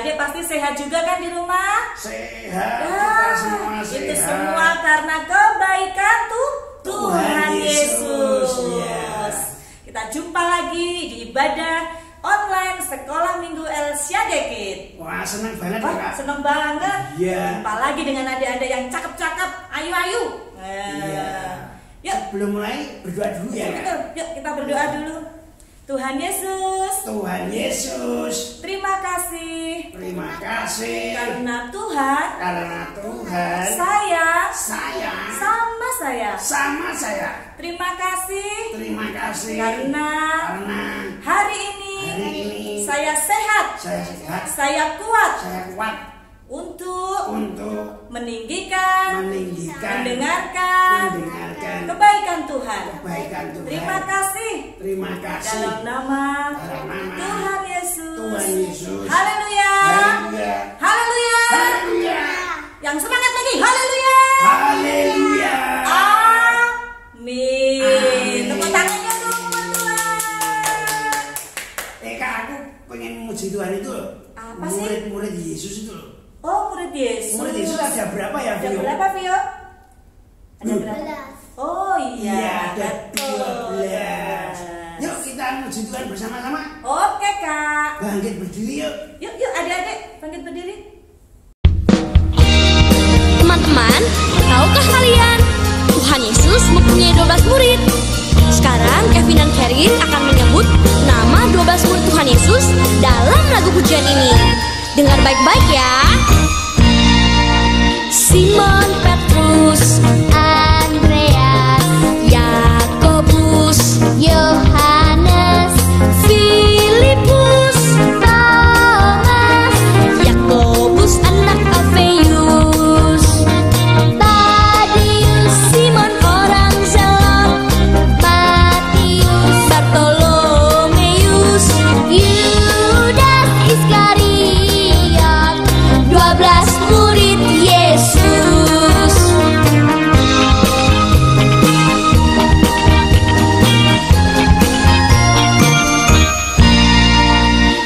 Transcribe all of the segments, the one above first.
Adik-adik pasti sehat juga kan di rumah? Sehat, kita semua sehat. Itu semua karena kebaikan Tuhan Yesus. Yes. Kita jumpa lagi di ibadah online Sekolah Minggu El Syadekit. Wah, senang banget ya, Kak. Senang banget. Iya. Jumpa lagi dengan adik-adik yang cakep-cakep. Ayu-ayu. Iya. Yuk. Sebelum mulai berdoa dulu ya, Kak. Betul. Yuk kita berdoa dulu. Tuhan Yesus. Tuhan Yesus. Terima kasih. Terima kasih. Karena Tuhan. Sayang. Sama saya. Terima kasih. Karena hari ini saya sehat. Saya kuat. Untuk meninggikan, mendengarkan kebaikan Tuhan. Terima kasih. Dalam nama Tuhan Yesus. Haleluya. Yang semangat lagi. Haleluya. Amin. Tepuk tangannya dong buat Tuhan. Kak, aku pengen memuji Tuhan itu loh. Apa sih? Murid Yesus itu loh. Oh, murid Yesus. Murid Yesus ada berapa ya, Ada Vio? berapa, Vio? Ada berapa? Oh iya, ada betul. 12. Yuk kita memuji Tuhan bersama-sama. Oke, Kak. Bangkit berdiri yuk. Yuk adik-adik, bangkit berdiri. Teman-teman, tahukah kalian Tuhan Yesus mempunyai 12 murid? Sekarang Kevin dan Karin akan menyebut nama 12 murid Tuhan Yesus dalam lagu pujian ini. Dengar baik-baik ya. Simon Petrus, Andreas, Yakobus, Yohanes, Filipus, Thomas, Yakobus anak Alfeus, Tadius, Simon orang Zelot, Matius, Bartolomeus, Yudas Iskariot, 12 murid Yesus.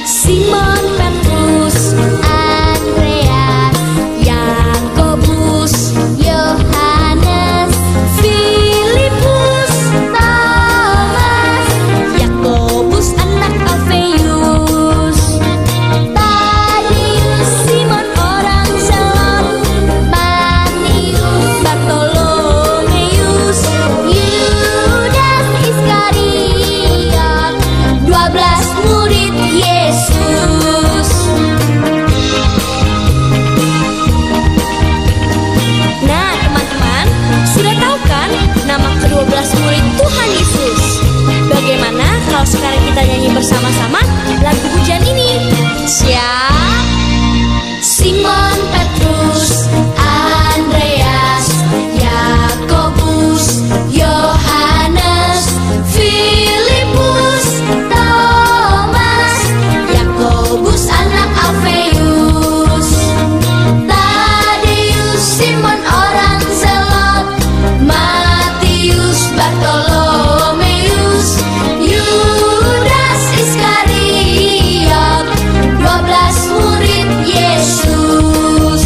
Simon Petrus, Andreas, Yakobus, Yohanes, Filipus, Thomas, Yakobus anak Alfeus, Tadius, Simon orang Zelot, Matius, Bartolomeus, Yudas Iskariot, 12 murid Yesus. Nah, teman-teman, sudah tahu kan nama ke-12 murid Tuhan Yesus? Bagaimana kalau sekarang kita nyanyi bersama-sama lagu pujian ini? Siap? Simon Petrus, Andreas, Yakobus, Yohanes, Filipus, Thomas, Yakobus anak Alfeus, Tadius, Simon orang Zelot, Matius, Bartolomeus, Yudas Iskariot, 12 murid Yesus.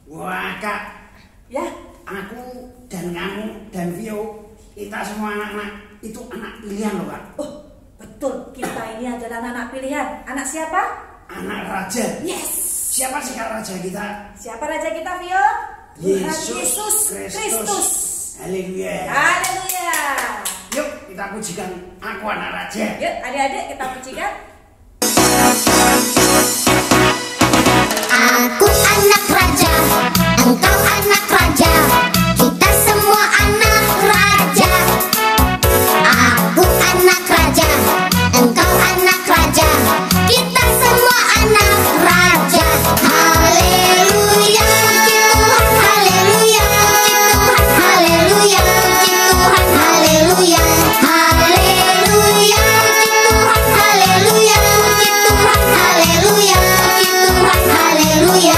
Wah, Kak. Ya, Aku dan kamu dan Vio, kita semua anak-anak itu anak pilihan loh, Kak. oh betul. Kita ini adalah anak pilihan. Anak siapa? Anak raja. Yes. Siapa sih Kak raja kita? Siapa raja kita, Vio? Tuhan Yesus Kristus. Haleluya. Haleluya. Yuk kita pujikan Aku Anak Raja. Yuk adik-adik kita pujikan. Aku anak raja, engkau anak raja, kita semua anak raja. Aku anak raja, engkau anak raja, kita semua anak raja. Haleluya, puji Tuhan, haleluya, puji Tuhan, haleluya, puji Tuhan, haleluya, haleluya, puji Tuhan, haleluya, puji Tuhan, haleluya, puji Tuhan, haleluya.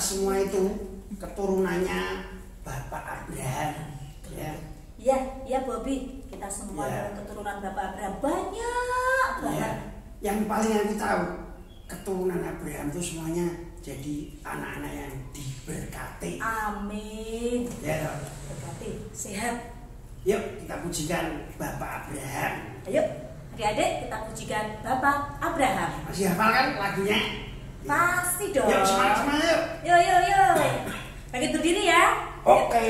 semua itu keturunannya Bapak Abraham, ya. Ya Bobby, kita semua Ya. keturunan Bapak Abraham banyak banget. Ya. Yang paling aku tahu keturunan Abraham itu semuanya jadi anak-anak yang diberkati. Amin. Ya, Berkati, sehat. yuk kita pujikan Bapak Abraham. Ayo, adik-adik kita pujikan Bapak Abraham. Masih hafal kan lagunya? Pasti dong. Yuk semangat yuk. Yuk. Bangkit berdiri ya. Oke.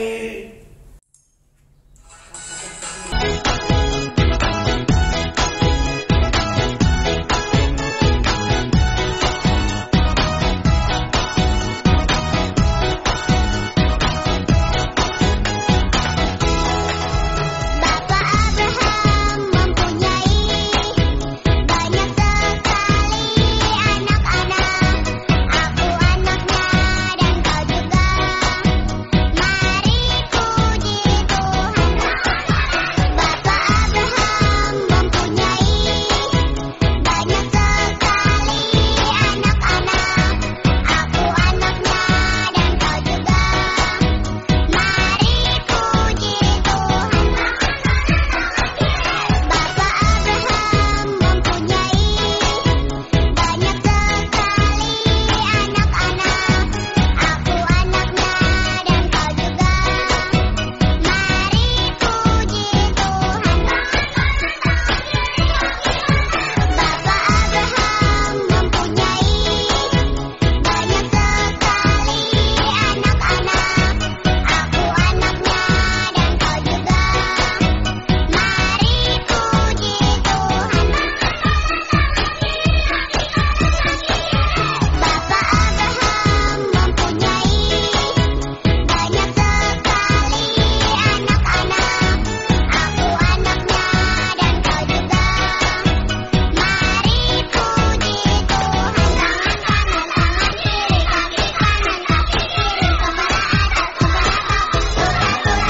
Bapak Abraham mempunyai banyak sekali anak-anak. Aku anaknya dan kau juga. Mari puji Tuhan. Bapak Abraham mempunyai banyak sekali anak-anak. Aku anaknya dan kau juga. Mari puji Tuhan. Bapak Abraham mempunyai banyak sekali anak-anak. Aku anaknya dan kau juga. Mari puji Tuhan. Bapak Abraham mempunyai banyak sekali anak-anak. Aku anaknya dan kau juga. Mari puji Tuhan. Bapak Abraham mempunyai banyak sekali anak-anak. Aku anaknya dan kau juga. Mari puji Tuhan. Tangan kanan kiri kaki kanan kaki kiri kepala atas kepala bawah.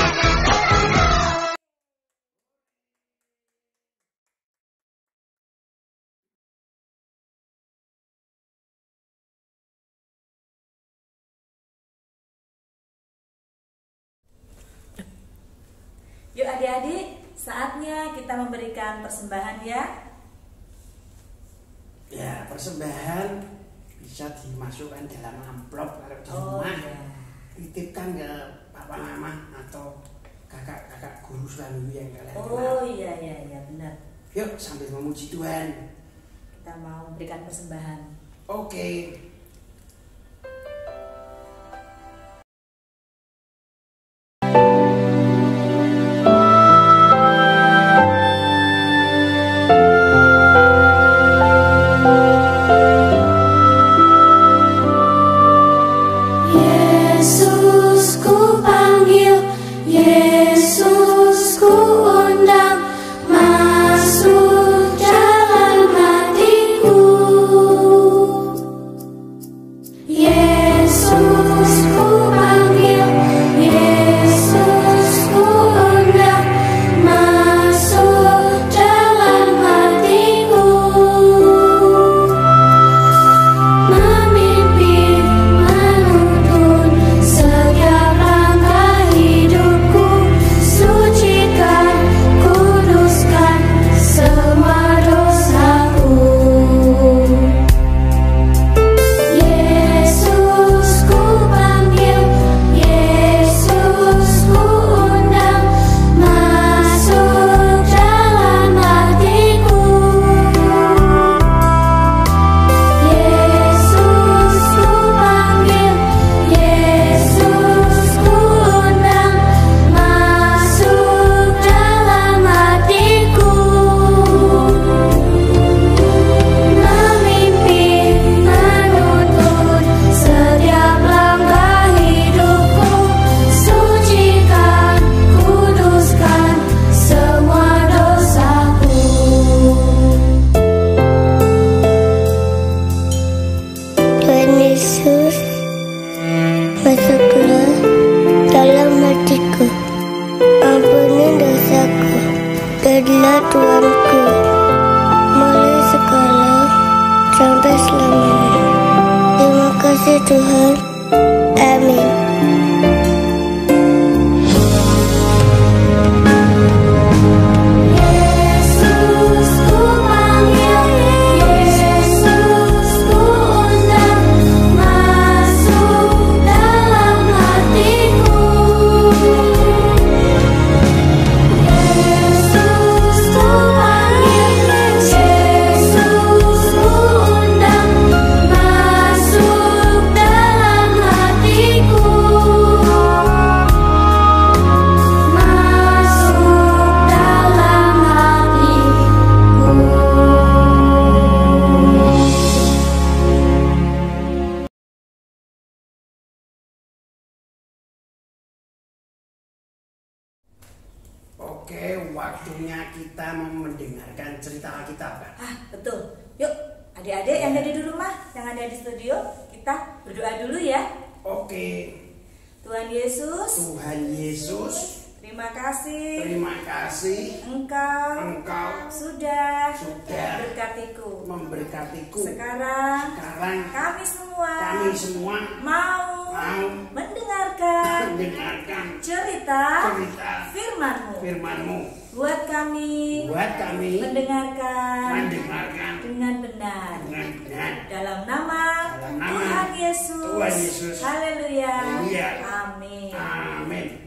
Yuk adik-adik, saatnya kita memberikan persembahan ya. Ya, persembahan bisa dimasukkan dalam amplop kalau di rumah. Titipkan ke papa mama atau kakak-kakak guru selanjutnya yang kalian kenal. Iya benar. Yuk sambil memuji Tuhan. Kita mau memberikan persembahan. Oke. Yesus ku panggil, Yesus ku undang, masuk dalam hatiku. Yesus ku panggil, Yesus ku undang, masuk dalam hatiku. Memimpin, menuntun setiap langkah hidupku, sucikan, kuduskan semua dosaku. Yesus ku panggil, Yesus ku undang, masuk dalam hatiku. Yesus ku panggil, Yesus ku undang, masuk dalam hatiku. Memimpin, menuntun setiap langkah hidupku, sucikan, kuduskan semua dosaku. Tuhan Yesus, masuklah dalam hatiku, ampuni dosaku, jadilah Tuanku, mulai sekarang sampai selamanya. Terima kasih Tuhan, Amin. Oke, waktunya kita mendengarkan cerita Alkitab, kan? Betul. Yuk, adik-adik yang ada di rumah, yang ada di studio, kita berdoa dulu ya. Oke. Tuhan Yesus. Tuhan Yesus. Terima kasih. Terima kasih. Engkau sudah memberkatiku. Sekarang kami semua mau mendengarkan cerita firman-Mu. Buat kami mendengarkan dengan benar. Dalam nama Tuhan Yesus. Haleluya. Amin. Amin.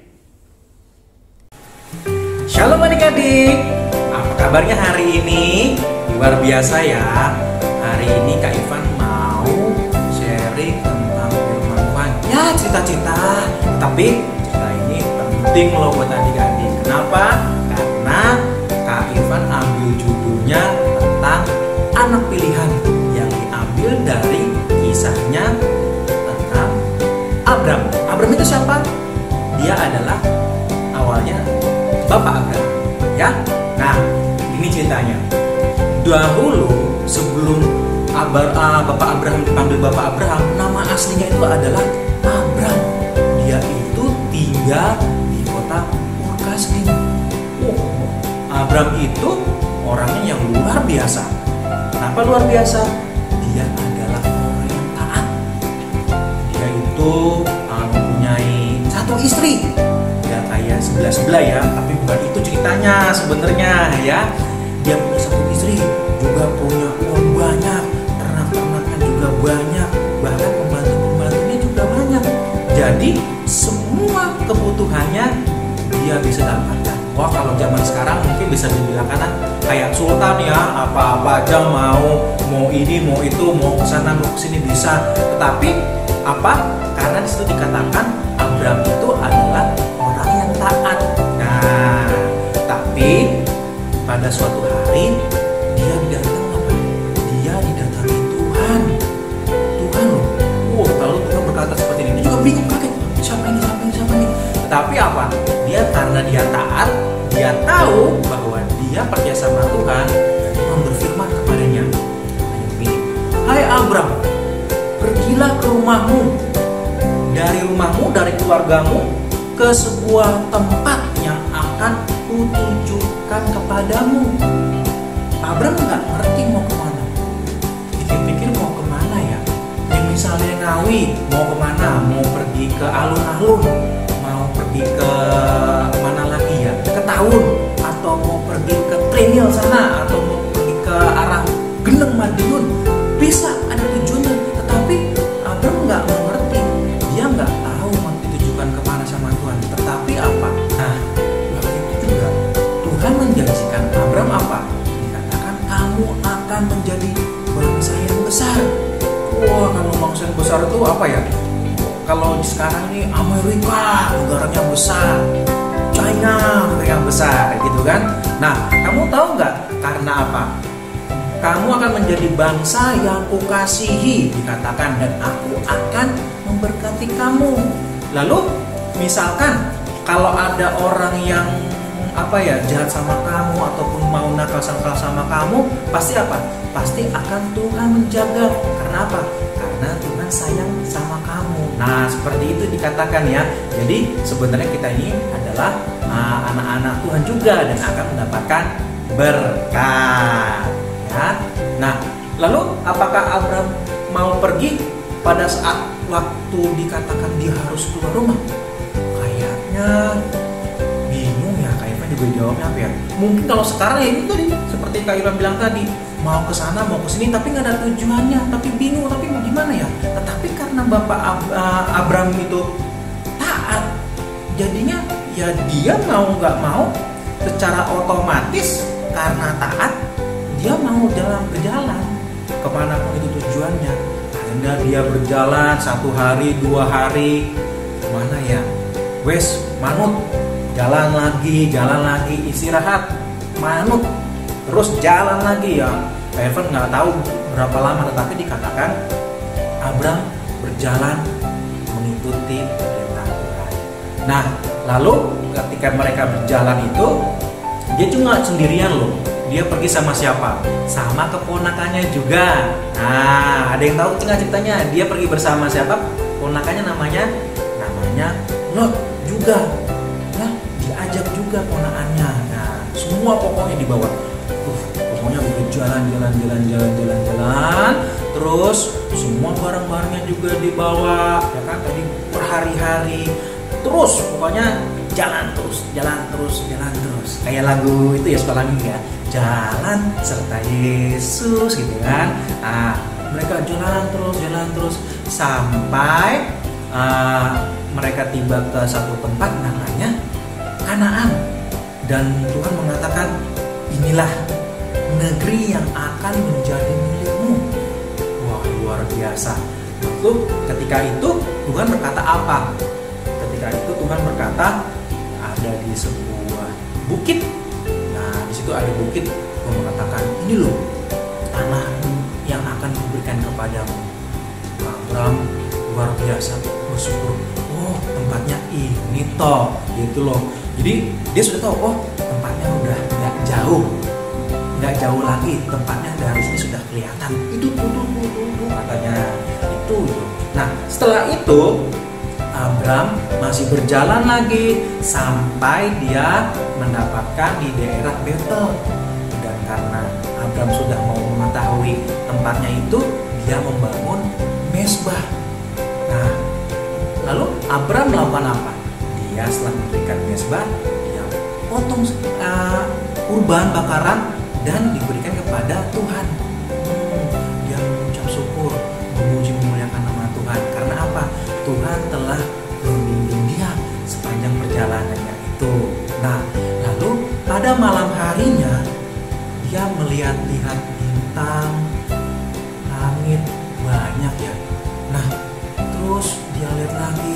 Shalom adik-adik, apa kabarnya hari ini? Luar biasa ya. Hari ini Kak Ivan mau sharing tentang firman Tuhan. Ya cerita-cerita, tapi cerita ini penting loh buat adik-adik. Kenapa? Karena Kak Ivan ambil judulnya tentang anak pilihan yang diambil dari kisahnya tentang Abram. Abram itu siapa? Dia adalah awalnya Bapak Abraham, ya. Nah, ini ceritanya. Dahulu sebelum Bapak Abraham dipanggil Bapak Abraham, nama aslinya itu adalah Abram. Dia itu tinggal di kota Ur Kasdim. Abram itu orangnya yang luar biasa. Kenapa luar biasa? Dia adalah orang yang taat. Dia itu mempunyai satu istri. Ya kayak sebelah ya, tapi bukan itu ceritanya sebenarnya ya. Dia punya satu istri, juga punya uang banyak, ternak-ternaknya juga banyak, bahkan pembantu-pembantunya juga banyak. Jadi semua kebutuhannya dia bisa dapatkan. Wah, kalau zaman sekarang mungkin bisa dibilang kayak sultan ya, apa-apa aja mau ini, mau itu, mau kesana, mau kesini bisa. Tetapi apa? Karena disitu dikatakan Abram itu adalah orang yang taat. Nah, tapi pada suatu hari dia didatangi apa? Dia didatangi Tuhan. Tuhan loh. Lalu Tuhan berkata seperti ini. Dia juga bingung, kaget. Siapa ini? Tetapi apa? Dia karena dia taat, dia tahu bahwa dia percaya sama Tuhan, dan Tuhan berfirman kepadanya. Hanya begini. Hai Abram, pergilah ke rumahmu. Dari keluargamu ke sebuah tempat yang akan kutunjukkan kepadamu. Abram nggak ngerti mau kemana. Pikir-pikir mau kemana ya? Yang misalnya Ngawi, mau kemana? Mau pergi ke alun-alun, mau pergi ke mana lagi ya? Ke Taun, atau mau pergi ke Trinil sana, atau mau pergi ke arah Geneng Madiun. Bisa ada tujuannya, tetapi Abram nggak mengerti. Dia nggak tahu mau ditujukan kemana sama Tuhan. Tetapi apa? Nah, waktu itu juga Tuhan menjanjikan Abram apa? Dikatakan kamu akan menjadi bangsa yang besar. Wah, kalau bangsa yang besar itu apa ya? Kalau sekarang ini Amerika negaranya besar, China negara yang besar, gitu kan? Nah, kamu tahu nggak karena apa? Kamu akan menjadi bangsa yang kukasihi, dikatakan, dan aku akan memberkati kamu. Lalu misalkan kalau ada orang yang jahat sama kamu ataupun mau nakal sama kamu, pasti apa? Pasti akan Tuhan menjaga. Karena apa? Karena Tuhan sayang sama kamu. Nah, seperti itu dikatakan ya. Jadi sebenarnya kita ini adalah anak-anak Tuhan juga dan akan mendapatkan berkat. Ya. Nah, lalu apakah Abram mau pergi pada saat waktu dikatakan dia harus keluar rumah, kayaknya bingung ya. Kak Ivan juga jawabnya apa ya? Mungkin kalau sekarang ya itu tadi, seperti Kak Ivan bilang tadi, mau ke sana mau ke sini tapi nggak ada tujuannya, tapi bingung, tapi mau gimana ya. Tetapi karena Bapak Abram itu taat, jadinya ya dia mau nggak mau secara otomatis karena taat dia mau berjalan kemanapun itu tujuannya. Anda dia berjalan 1 hari 2 hari, mana ya, wes manut, jalan lagi istirahat, manut, terus jalan lagi ya. Evan nggak tahu berapa lama, tetapi dikatakan Abram berjalan mengikuti perintah Tuhan. Nah, lalu ketika mereka berjalan itu, dia cuma sendirian loh. Dia pergi sama siapa? Sama keponakannya juga. Nah, ada yang tahu tengah ceritanya? Dia pergi bersama siapa? Ponakannya namanya Lot juga. Nah, diajak juga ponakannya. Nah, semua pokoknya dibawa. Pokoknya begitu jalan. Terus semua barang-barangnya juga dibawa. Ya kan, tadi berhari-hari. Terus pokoknya jalan terus. Kayak lagu itu ya, sekolah minggu ya. Jalan serta Yesus gitu kan. Nah, mereka jalan terus sampai mereka tiba ke satu tempat namanya Kanaan. Dan Tuhan mengatakan, inilah negeri yang akan menjadi milikmu. Wah, luar biasa. Lalu ketika itu Tuhan berkata apa? Ketika itu Tuhan berkata, ada di sebuah bukit. Nah, di situ ada bukit. Tuhan mengatakan, ini loh tanah yang akan diberikan kepadamu. Abram luar biasa bersyukur. Oh, tempatnya ini toh, gitu loh. Jadi dia sudah tahu, oh tempatnya udah nggak jauh lagi, tempatnya dari sini sudah kelihatan. Itu tuh katanya itu. Nah, setelah itu Abram masih berjalan lagi sampai dia mendapatkan di daerah Betel. Dan karena Abram sudah mau mengetahui tempatnya itu, dia membangun mezbah. Nah, lalu Abram melakukan apa? Dia setelah memberikan mezbah, dia potong kurban bakaran dan diberikan kepada Tuhan. Dia mengucap syukur, memuji memuliakan nama Tuhan. Karena apa? Tuhan telah membimbing dia sepanjang perjalanannya itu. Nah, lalu pada malam harinya dia melihat-lihat bintang, langit banyak ya. Nah, terus dia lihat lagi,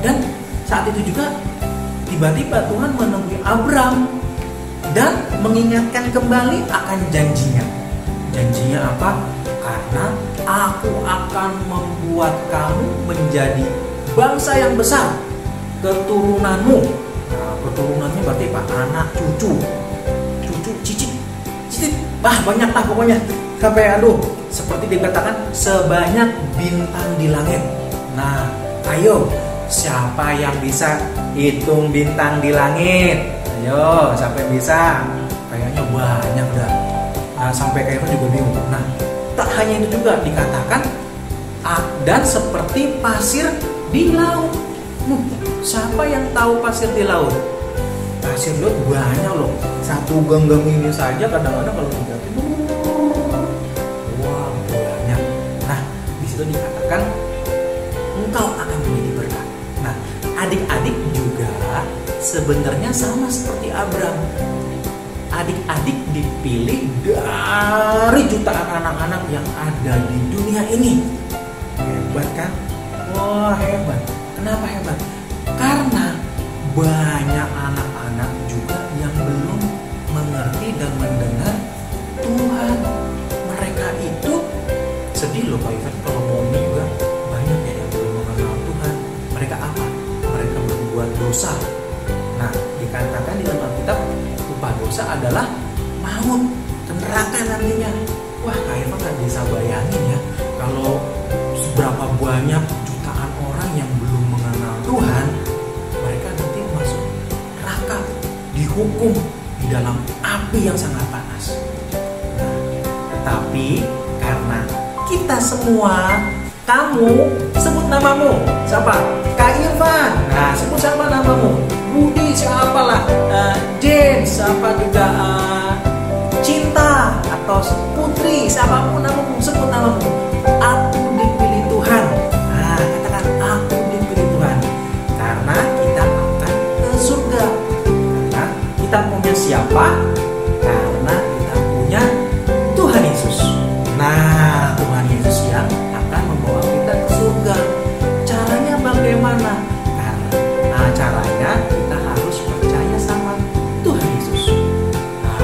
dan saat itu juga tiba-tiba Tuhan menemui Abram dan mengingatkan kembali akan janjinya. Janjinya apa? Karena aku akan membuat kamu menjadi bangsa yang besar, keturunanmu. Nah, keturunannya berarti apa? Anak, cucu, cicit, banyak lah pokoknya. Sampai seperti dikatakan sebanyak bintang di langit. Nah, ayo, siapa yang bisa hitung bintang di langit? Ayo, siapa yang bisa? Kayaknya banyak dah. Nah, sampai kayaknya juga bingung. Nah, tak hanya itu juga dikatakan dan seperti pasir di laut. Siapa yang tahu pasir di laut? Pasir di laut banyak loh. Satu genggam ini saja kadang-kadang kalau tidak wah banyak. Nah, di situ dikatakan engkau akan menjadi berkat. Nah, adik-adik juga sebenarnya sama seperti Abram. Adik-adik dipilih dari jutaan anak-anak yang ada di dunia ini. Hebat kan? Wah, hebat. Kenapa hebat? Karena banyak anak-anak juga yang belum mengerti dan mendengar Tuhan. Mereka itu sedih loh Pak Ivan, kalau mau juga banyak ya yang belum mengenal Tuhan. Mereka apa? Mereka berbuat dosa. Nah, dikatakan di dalam Alkitab upah dosa adalah maut, neraka nantinya. Wah, Kak Ivan nggak bisa bayangin ya, kalau seberapa banyak jutaan orang yang belum mengenal Tuhan, mereka nanti masuk neraka, dihukum di dalam api yang sangat panas. Nah, tetapi karena kita semua kamu sebut namamu. Siapa? Kak Irfan. Nah, sebut siapa namamu? Budi, siapalah. Jen, siapa juga Cinta atau Putri, siapapun namamu, sebut namamu. Aku dipilih Tuhan. Nah, katakan aku dipilih Tuhan. Karena kita akan ke surga. Karena kita punya siapa? Karena kita punya Tuhan Yesus. Nah, Tuhan Yesus yang akan membawa kita ke surga. Caranya bagaimana? Karena caranya kita harus percaya sama Tuhan Yesus. Nah,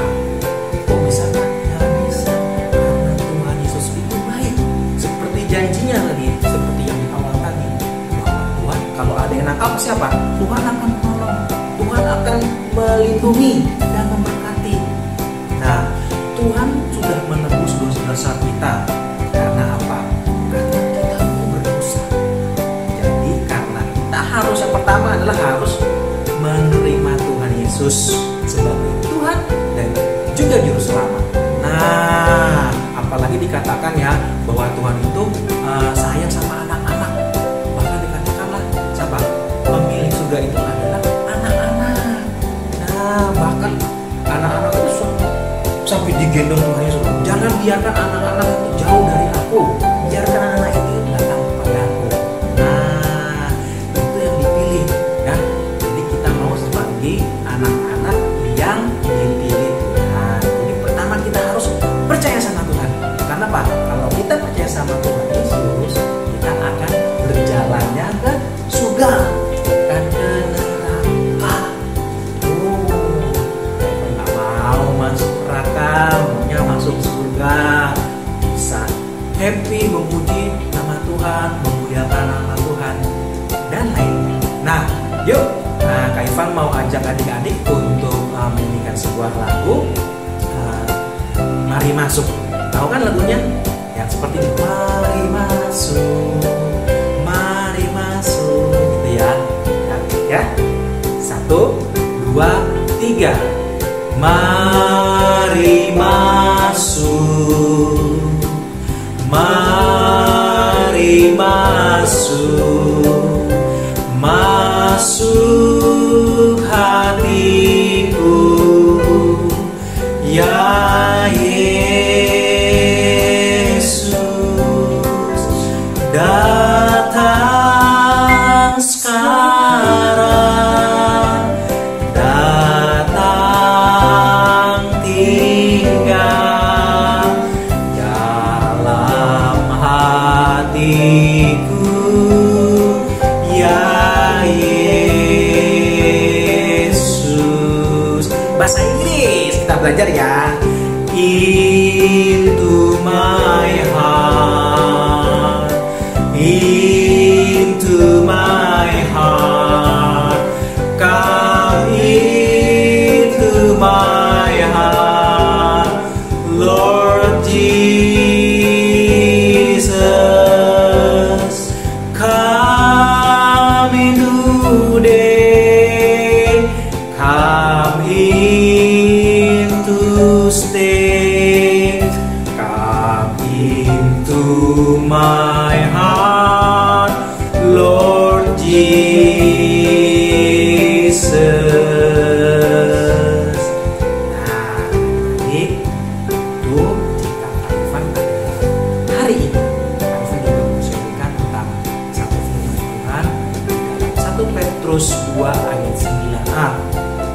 kok bisa kan? Ya bisa. Karena Tuhan Yesus itu baik. Seperti janjinya lagi, seperti yang di awal tadi. Bahwa Tuhan, kalau ada yang nakal siapa? Tuhan akan menolong. Tuhan akan melindungi dan memberkati. Nah, Tuhan sudah menebus dosa kita. Karena apa? Karena kita mau berdosa. Jadi karena kita harus, yang pertama adalah harus menerima Tuhan Yesus sebagai Tuhan dan juga Juru Selamat. Nah, apalagi dikatakan ya bahwa Tuhan itu sayang sama anak-anak. Bahkan dikatakanlah siapa? Pemilik surga itu adalah anak-anak. Nah, bahkan anak-anak itu sampai digendong Tuhan Yesus. Jangan biarkan anak-anak itu jauh dari aku. Biarkan anak-anak itu datang kepada aku. Nah, itu yang dipilih ya. Jadi kita mau sebagai anak-anak yang dipilih Tuhan. Jadi pertama kita harus percaya sama Tuhan. Karena apa? Kalau kita percaya sama Tuhan Yesus, kita akan berjalannya ke surga, bukan ke neraka. Nggak mau masuk neraka, maunya masuk surga. Bisa happy memuji nama Tuhan, memuliakan nama Tuhan dan lainnya. Nah, yuk. Nah, Kak Ivan mau ajak adik-adik untuk menyanyikan sebuah lagu. Mari masuk. Tahu kan lagunya? Yang seperti ini. Mari masuk, mari masuk, gitu ya. Ya. 1, 2, 3. Mari masuk, mari masuk, masuk hatiku, ya Yesus, datang sekarang, datang tinggal dalam hatiku, ya Yesus. Bahasa Inggris kita belajar ya. Into my heart, into my heart, come into my heart, Lord Jesus, come in today, come in to stay, come into my heart, Lord Jesus. Nah, ini tuh jika Kak Ivan hari ini Kak Ivan juga menceritakan tentang satu firman Tuhan dalam 1 Petrus 2 ayat 9a.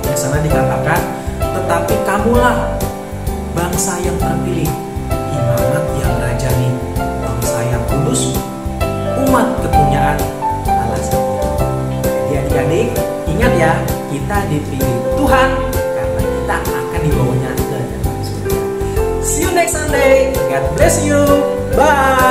Di sana dikatakan, tetapi kamulah bangsa yang terpilih, imamat yang rajani, bangsa yang kudus, umat kepunyaan Allah sendiri. Jadi adik-adik, ingat ya, kita dipilih Tuhan karena kita akan dibawanya ke dalam surga. See you next Sunday. God bless you. Bye.